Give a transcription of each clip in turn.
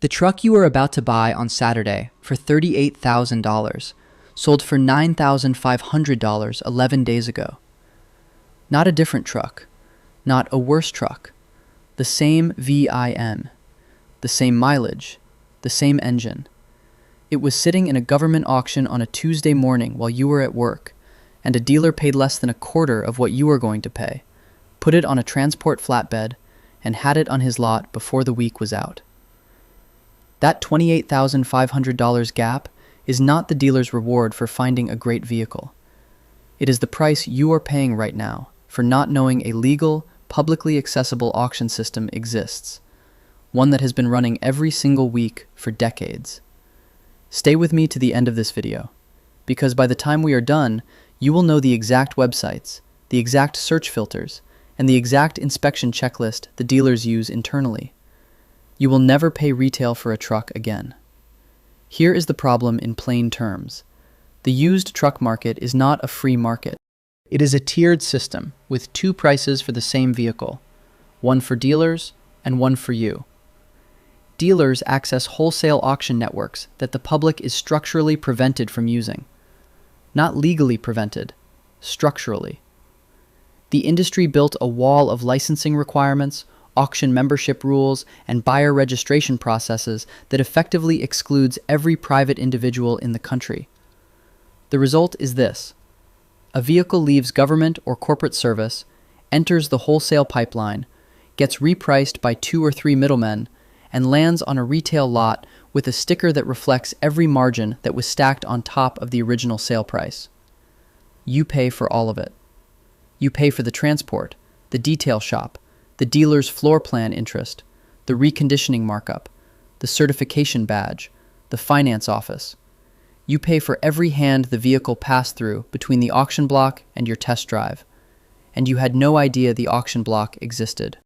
The truck you were about to buy on Saturday for $38,000 sold for $9,500 11 days ago. Not a different truck, not a worse truck, the same VIN, the same mileage, the same engine. It was sitting in a government auction on a Tuesday morning while you were at work, and a dealer paid less than a quarter of what you were going to pay, put it on a transport flatbed, and had it on his lot before the week was out. That $28,500 gap is not the dealer's reward for finding a great vehicle. It is the price you are paying right now for not knowing a legal, publicly accessible auction system exists, one that has been running every single week for decades. Stay with me to the end of this video, because by the time we are done, you will know the exact websites, the exact search filters, and the exact inspection checklist the dealers use internally. You will never pay retail for a truck again. Here is the problem in plain terms. The used truck market is not a free market. It is a tiered system with two prices for the same vehicle, one for dealers and one for you. Dealers access wholesale auction networks that the public is structurally prevented from using. Not legally prevented, structurally. The industry built a wall of licensing requirements, auction membership rules, and buyer registration processes that effectively excludes every private individual in the country. The result is this. A vehicle leaves government or corporate service, enters the wholesale pipeline, gets repriced by 2 or 3 middlemen, and lands on a retail lot with a sticker that reflects every margin that was stacked on top of the original sale price. You pay for all of it. You pay for the transport, the detail shop, the dealer's floor plan interest, the reconditioning markup, the certification badge, the finance office. You pay for every hand the vehicle passed through between the auction block and your test drive, and you had no idea the auction block existed.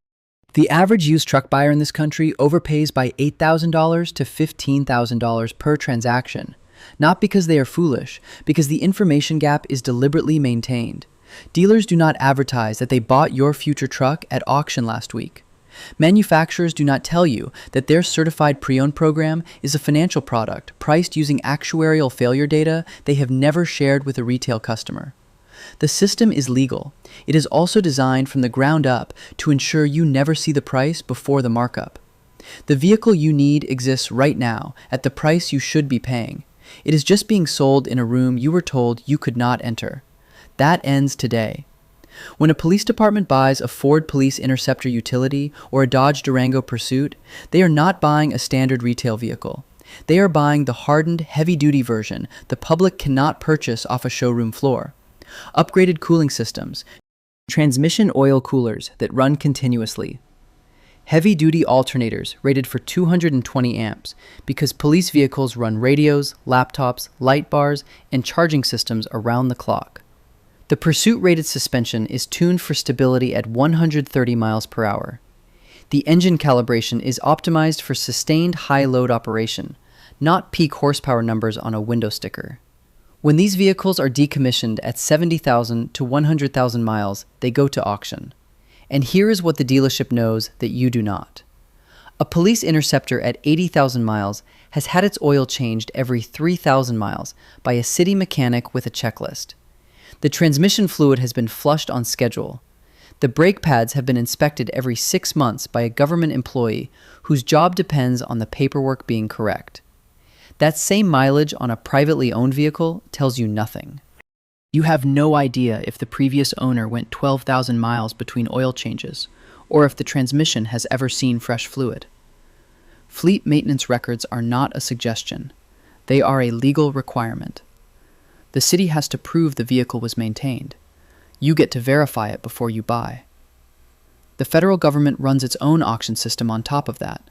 The average used truck buyer in this country overpays by $8,000 to $15,000 per transaction, not because they are foolish, because the information gap is deliberately maintained. Dealers do not advertise that they bought your future truck at auction last week. Manufacturers do not tell you that their certified pre-owned program is a financial product priced using actuarial failure data they have never shared with a retail customer. The system is legal. It is also designed from the ground up to ensure you never see the price before the markup. The vehicle you need exists right now at the price you should be paying. It is just being sold in a room you were told you could not enter. That ends today. When a police department buys a Ford Police Interceptor utility or a Dodge Durango Pursuit, they are not buying a standard retail vehicle. They are buying the hardened, heavy-duty version the public cannot purchase off a showroom floor. Upgraded cooling systems, transmission oil coolers that run continuously, heavy-duty alternators rated for 220 amps because police vehicles run radios, laptops, light bars, and charging systems around the clock. The Pursuit-rated suspension is tuned for stability at 130 miles per hour. The engine calibration is optimized for sustained high-load operation, not peak horsepower numbers on a window sticker. When these vehicles are decommissioned at 70,000 to 100,000 miles, they go to auction. And here is what the dealership knows that you do not. A police interceptor at 80,000 miles has had its oil changed every 3,000 miles by a city mechanic with a checklist. The transmission fluid has been flushed on schedule. The brake pads have been inspected every 6 months by a government employee whose job depends on the paperwork being correct. That same mileage on a privately owned vehicle tells you nothing. You have no idea if the previous owner went 12,000 miles between oil changes, or if the transmission has ever seen fresh fluid. Fleet maintenance records are not a suggestion. They are a legal requirement. The city has to prove the vehicle was maintained. You get to verify it before you buy. The federal government runs its own auction system on top of that.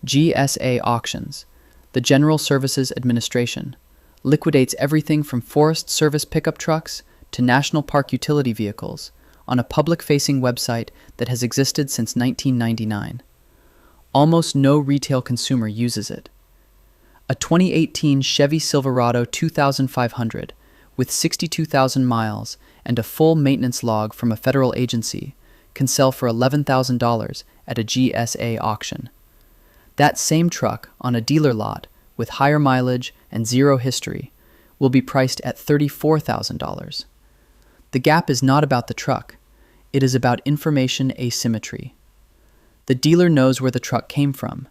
GSA Auctions, the General Services Administration, liquidates everything from Forest Service pickup trucks to National Park utility vehicles on a public-facing website that has existed since 1999. Almost no retail consumer uses it. A 2018 Chevy Silverado 2500 with 62,000 miles and a full maintenance log from a federal agency can sell for $11,000 at a GSA auction. That same truck on a dealer lot with higher mileage and zero history will be priced at $34,000. The gap is not about the truck. It is about information asymmetry. The dealer knows where the truck came from.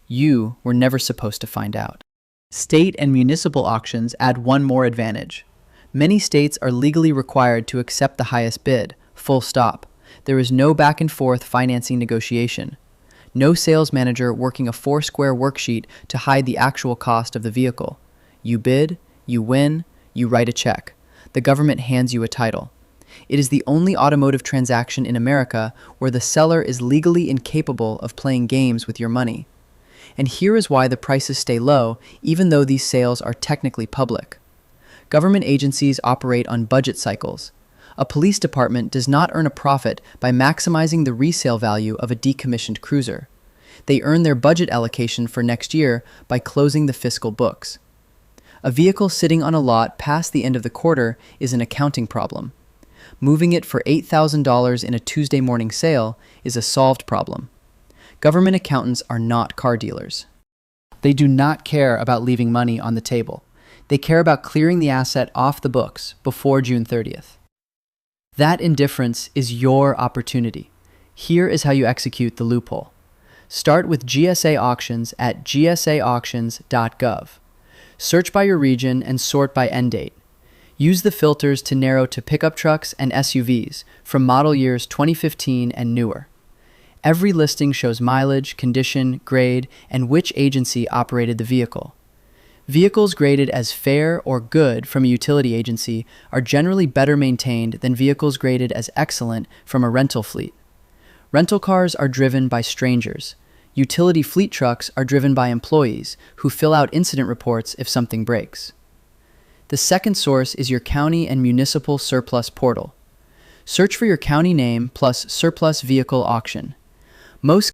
You were never supposed to find out. State and municipal auctions add one more advantage. Many states are legally required to accept the highest bid, full stop. There is no back and forth financing negotiation. No sales manager working a four-square worksheet to hide the actual cost of the vehicle. You bid, you win, you write a check. The government hands you a title. It is the only automotive transaction in America where the seller is legally incapable of playing games with your money. And here is why the prices stay low, even though these sales are technically public. Government agencies operate on budget cycles. A police department does not earn a profit by maximizing the resale value of a decommissioned cruiser. They earn their budget allocation for next year by closing the fiscal books. A vehicle sitting on a lot past the end of the quarter is an accounting problem. Moving it for $8,000 in a Tuesday morning sale is a solved problem. Government accountants are not car dealers. They do not care about leaving money on the table. They care about clearing the asset off the books before June 30th. That indifference is your opportunity. Here is how you execute the loophole. Start with GSA auctions at gsaauctions.gov. Search by your region and sort by end date. Use the filters to narrow to pickup trucks and SUVs from model years 2015 and newer. Every listing shows mileage, condition, grade, and which agency operated the vehicle. Vehicles graded as fair or good from a utility agency are generally better maintained than vehicles graded as excellent from a rental fleet. Rental cars are driven by strangers. Utility fleet trucks are driven by employees who fill out incident reports if something breaks. The second source is your county and municipal surplus portal. Search for your county name plus surplus vehicle auction. Most